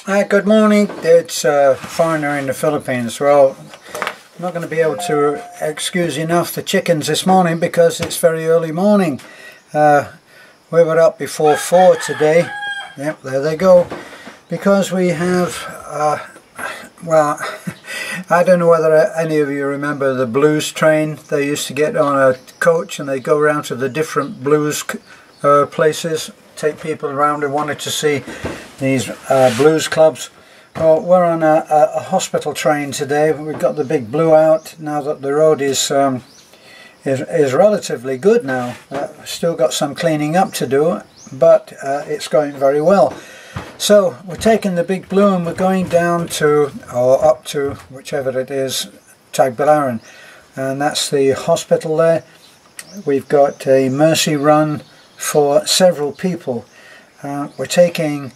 Good morning. It's a foreigner in the Philippines. Well, I'm not going to be able to excuse enough the chickens this morning because it's very early morning. We were up before 4 today. Yep, there they go. Because we have, well, I don't know whether any of you remember the blues train. They used to get on a coach and they go around to the different blues places, take people around who wanted to see these blues clubs. Well, we're on a hospital train today. We've got the big blue out now that the road is relatively good now. Still got some cleaning up to do, but it's going very well. So we're taking the big blue and we're going down to, or up to, whichever it is, Tagbilaran, and that's the hospital there. We've got a mercy run for several people. We're taking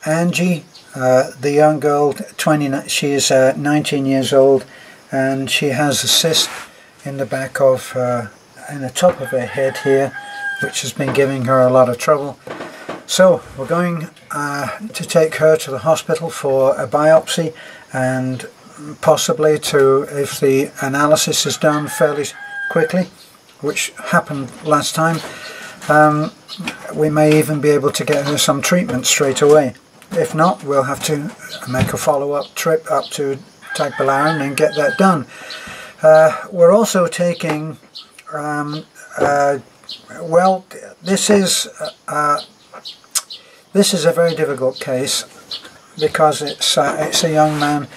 Angie, the young girl, she's 19 years old, and she has a cyst in the back of, in the top of her head here, which has been giving her a lot of trouble. So we're going to take her to the hospital for a biopsy, and possibly to, if the analysis is done fairly quickly, which happened last time, we may even be able to get her some treatment straight away. If not, we'll have to make a follow-up trip up to Tagbilaran and get that done. We're also taking, well, this is a very difficult case because it's a young man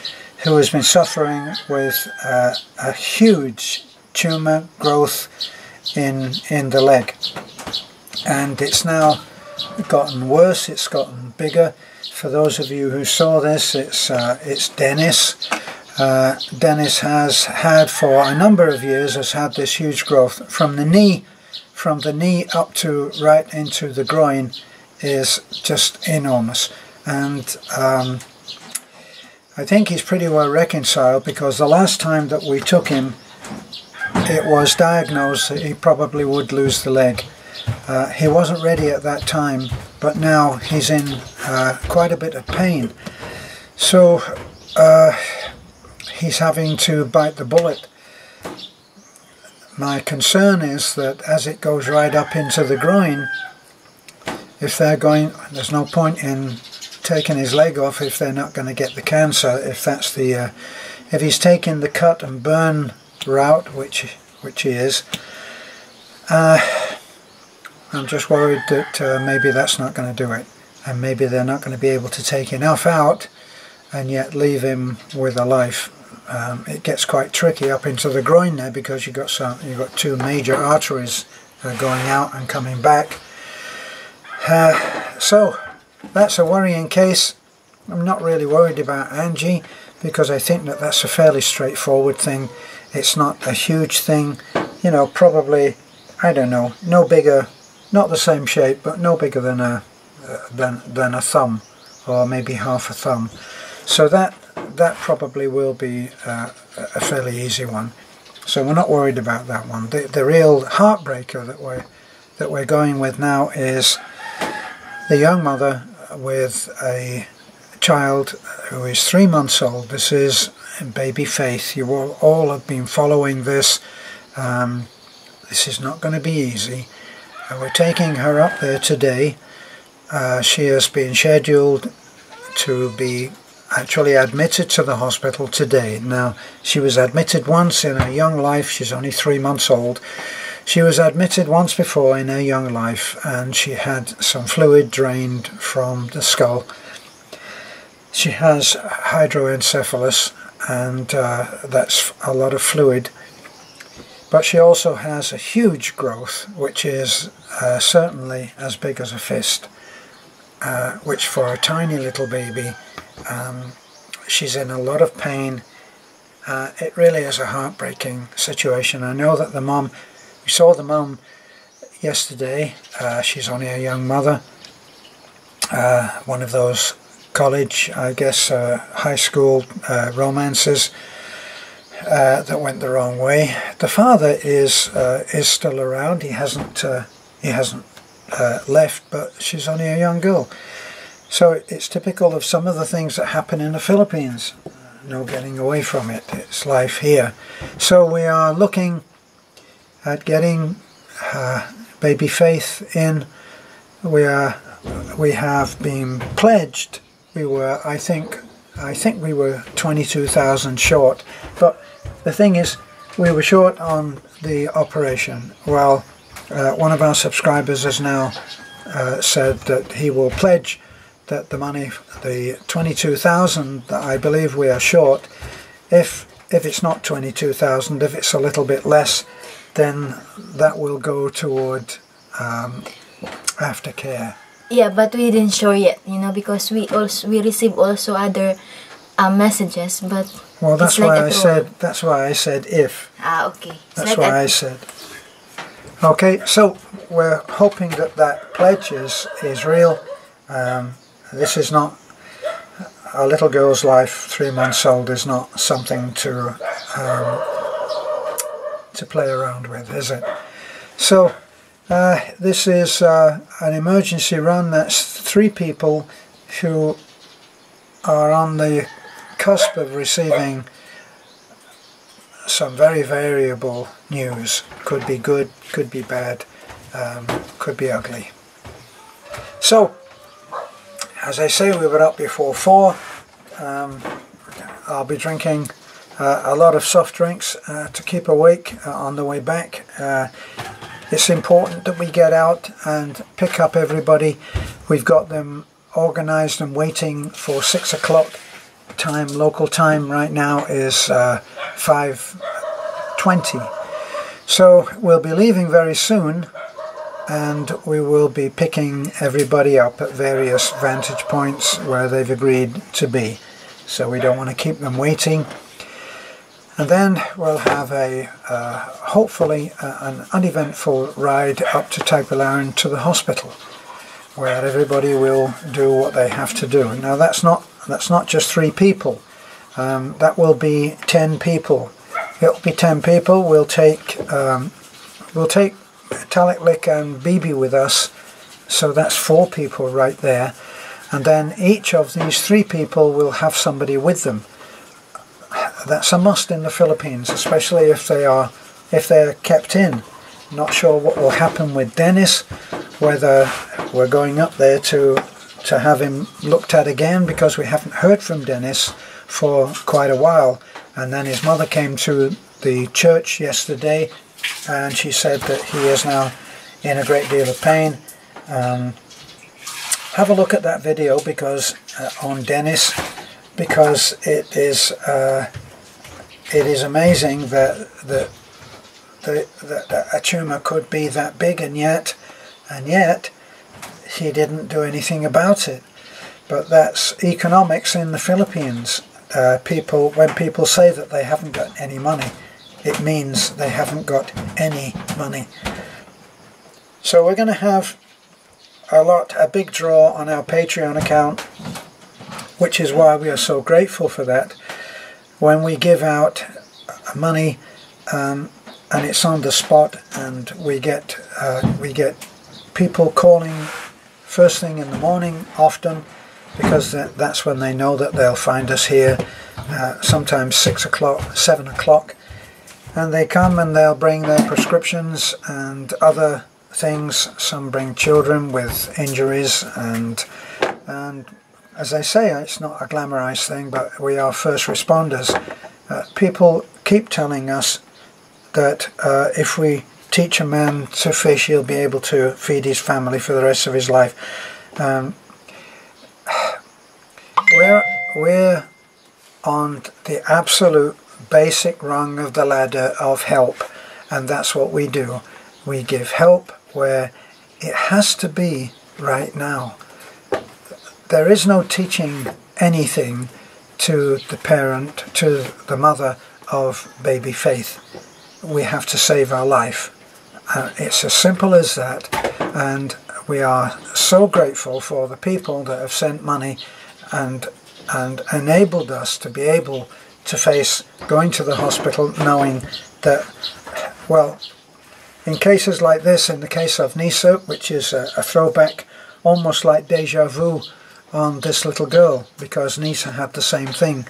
who has been suffering with a huge tumour growth in the leg, and it's now gotten worse, it's gotten bigger. For those of you who saw this, it's Dennis. Dennis has had for a number of years this huge growth from the knee up to right into the groin is just enormous, and I think he's pretty well reconciled, because the last time that we took him it was diagnosed that he probably would lose the leg. He wasn't ready at that time, but now he's in quite a bit of pain. So he's having to bite the bullet. My concern is that as it goes right up into the groin, if they're going, there's no point in taking his leg off if they're not going to get the cancer. If that's the, if he's taking the cut and burn route, which he is, I'm just worried that maybe that's not going to do it, and maybe they're not going to be able to take enough out and yet leave him with a life. It gets quite tricky up into the groin there, because you've got two major arteries going out and coming back. So that's a worrying case. I'm not really worried about Angie, because I think that that's a fairly straightforward thing. It's not a huge thing, you know, probably, I don't know, no bigger, not the same shape, but no bigger than a thumb, or maybe half a thumb. So that probably will be a fairly easy one. So we're not worried about that one. The real heartbreaker that we're going with now is the young mother with a child who is 3 months old. This is baby Faith. You all have been following this. This is not going to be easy. We're taking her up there today. She has been scheduled to be actually admitted to the hospital today. Now, she was admitted once in her young life. She's only 3 months old. She was admitted once before in her young life, and she had some fluid drained from the skull. She has hydroencephalus, and that's a lot of fluid. But she also has a huge growth, which is certainly as big as a fist, which for a tiny little baby, she's in a lot of pain. It really is a heartbreaking situation. I know that the mom, we saw the mom yesterday. She's only a young mother, one of those college, I guess, high school romances that went the wrong way. The father is still around. He hasn't left, but she's only a young girl. So it's typical of some of the things that happen in the Philippines. No getting away from it. It's life here. So we are looking at getting baby Faith in. We have been pledged. We were, I think we were 22,000 short. But the thing is, we were short on the operation. Well, one of our subscribers has now said that he will pledge that the money, the 22,000 that I believe we are short, if it's not 22,000, if it's a little bit less, then that will go toward aftercare. Yeah, but we didn't show yet, you know, because we receive also other messages, but well, that's why I said if. Ah, okay. That's why I said. Okay, so we're hoping that that pledge is real. This is not a little girl's life. 3 months old is not something to play around with, is it? So this is an emergency run. That's 3 people who are on the cusp of receiving some very variable news. Could be good, could be bad, could be ugly. So, as I say, we were up before 4. I'll be drinking a lot of soft drinks to keep awake on the way back. It's important that we get out and pick up everybody. We've got them organised and waiting for 6 o'clock time. Local time right now is 5:20. So we'll be leaving very soon, and we will be picking everybody up at various vantage points where they've agreed to be. So we don't want to keep them waiting. And then we'll have a hopefully an uneventful ride up to Tagbilaran to the hospital, where everybody will do what they have to do. Now that's not just 3 people. That will be 10 people. It'll be 10 people. We'll take Taliklik and Bibi with us, so that's 4 people right there. And then each of these 3 people will have somebody with them. That's a must in the Philippines, especially if they're kept in. Not sure what will happen with Dennis, whether we're going up there to have him looked at again, because we haven't heard from Dennis for quite a while. And then his mother came to the church yesterday, and she said that he is now in a great deal of pain. Have a look at that video because on Dennis, because it is amazing that a tumour could be that big, and yet he didn't do anything about it. But that's economics in the Philippines. When people say that they haven't got any money, it means they haven't got any money. So we're going to have a big draw on our Patreon account, which is why we are so grateful for that. When we give out money, and it's on the spot, and we get people calling first thing in the morning often, because that's when they know that they'll find us here, sometimes 6 o'clock, 7 o'clock, and they come and they'll bring their prescriptions and other things. Some bring children with injuries, and as I say, it's not a glamorized thing, but we are first responders. People keep telling us that if we teach a man to fish, he'll be able to feed his family for the rest of his life. We're on the absolute basic rung of the ladder of help, and that's what we do. We give help where it has to be right now. There is no teaching anything to the parent, to the mother of baby Faith. We have to save our life. It's as simple as that, and we are so grateful for the people that have sent money and enabled us to be able to face going to the hospital, knowing that, well, in cases like this, in the case of Nisa, which is a throwback, almost like deja vu on this little girl, because Nisa had the same thing.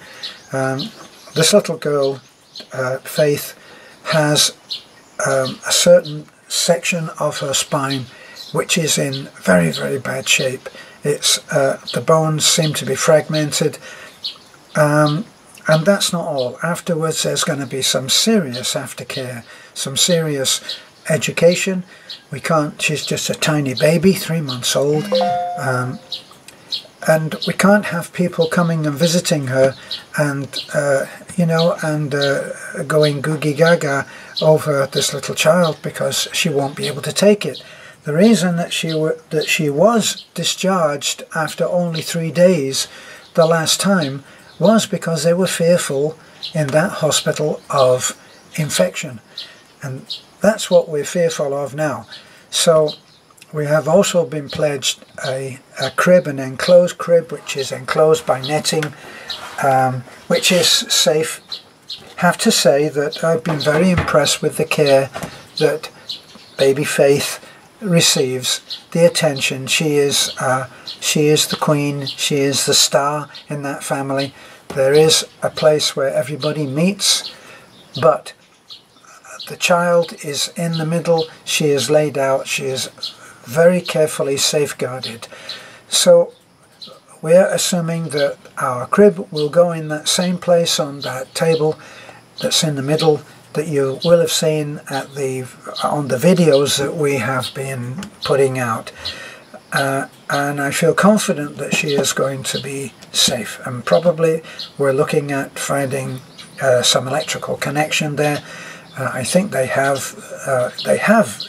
This little girl, Faith, has a certain section of her spine which is in very, very bad shape. It's the bones seem to be fragmented, and that's not all. Afterwards there's going to be some serious aftercare, some serious education. We can't, she's just a tiny baby, 3 months old, and we can't have people coming and visiting her and you know, and going googie gaga over this little child, because she won't be able to take it. The reason that she was discharged after only 3 days the last time was because they were fearful in that hospital of infection, and that's what we're fearful of now. So we have also been pledged a crib, an enclosed crib, which is enclosed by netting, which is safe. Have to say that I've been very impressed with the care that baby Faith receives, the attention. She is the queen, she is the star in that family. There is a place where everybody meets, but the child is in the middle. She is laid out, she is very carefully safeguarded. So we're assuming that our crib will go in that same place on that table that's in the middle that you will have seen at on the videos that we have been putting out. And I feel confident that she is going to be safe, and probably we're looking at finding some electrical connection there. I think they have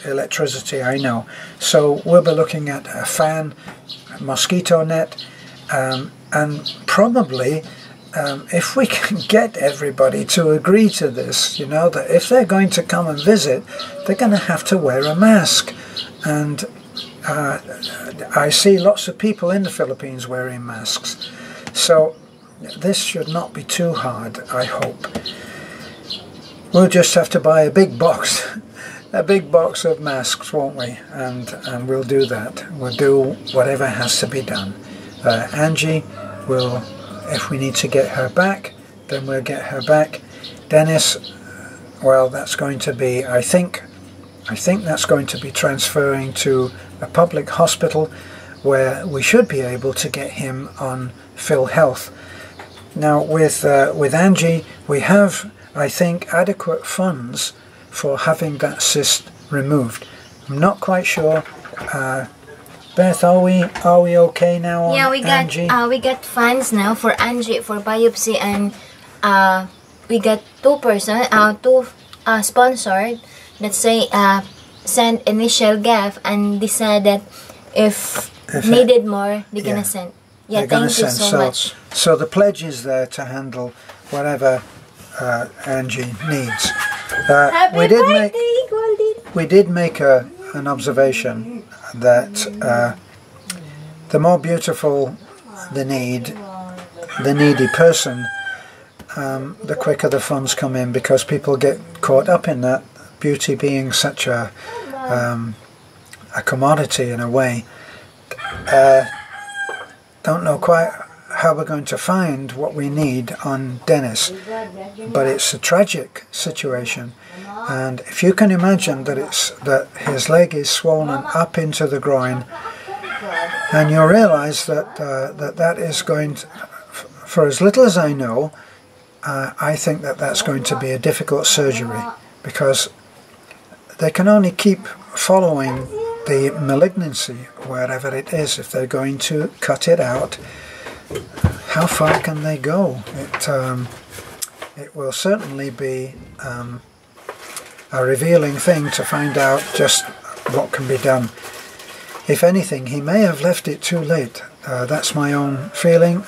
electricity, I know. So we'll be looking at a fan, a mosquito net, and probably if we can get everybody to agree to this, you know, that if they're going to come and visit, they're going to have to wear a mask. And I see lots of people in the Philippines wearing masks. So this should not be too hard, I hope. We'll just have to buy a big box, a big box of masks, won't we? And we'll do that. We'll do whatever has to be done. Angie will, if we need to get her back, then we'll get her back. Dennis, well, that's going to be, I think that's going to be transferring to a public hospital where we should be able to get him on PhilHealth. Now with Angie, we have, I think, adequate funds for having that cyst removed. I'm not quite sure. Beth, are we okay now on Angie? Yeah, we got funds now for Angie for biopsy, and we got two sponsored that say send initial gift, and they said that if needed more, they're gonna send. Yeah, thank you so much. So the pledge is there to handle whatever Angie needs. We did make an observation that the more beautiful the needy person, the quicker the funds come in, because people get caught up in that, beauty being such a commodity in a way. Don't know quite how we're going to find what we need on Dennis, but it's a tragic situation. And if you can imagine that his leg is swollen up into the groin, and you realize that that is going to, for as little as I know, I think that's going to be a difficult surgery, because they can only keep following the malignancy wherever it is. If they're going to cut it out, how far can they go? It will certainly be a revealing thing to find out just what can be done. If anything, he may have left it too late. That's my own feeling.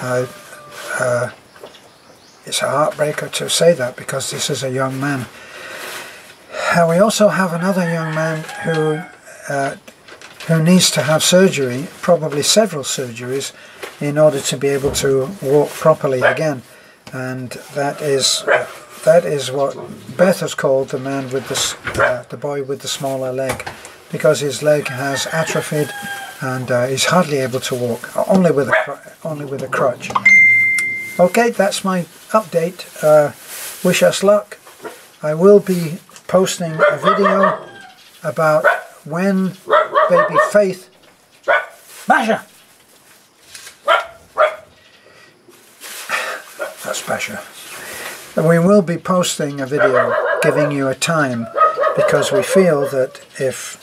It's a heartbreaker to say that, because this is a young man. We also have another young man who needs to have surgery, probably several surgeries, in order to be able to walk properly again. And that is what Beth has called the man with the boy with the smaller leg, because his leg has atrophied and he's hardly able to walk, only with a crutch. Okay, that's my update. Wish us luck. I will be posting a video about when baby Faith... Basha! That's Basha. We will be posting a video giving you a time, because we feel that if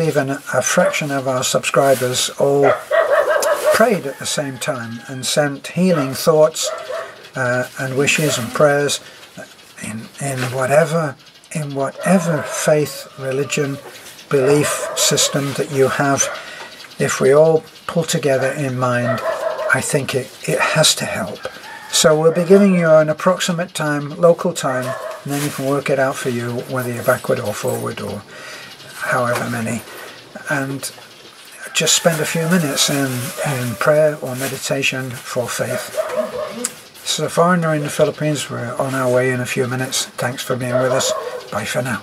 even a fraction of our subscribers all prayed at the same time and sent healing thoughts and wishes and prayers in whatever faith, religion, belief system that you have, if we all pull together in mind, I think it has to help. So we'll be giving you an approximate time, local time, and then you can work it out for you whether you're backward or forward or however many. And just spend a few minutes in prayer or meditation for faith. This is a foreigner in the Philippines. We're on our way in a few minutes. Thanks for being with us. Bye for now.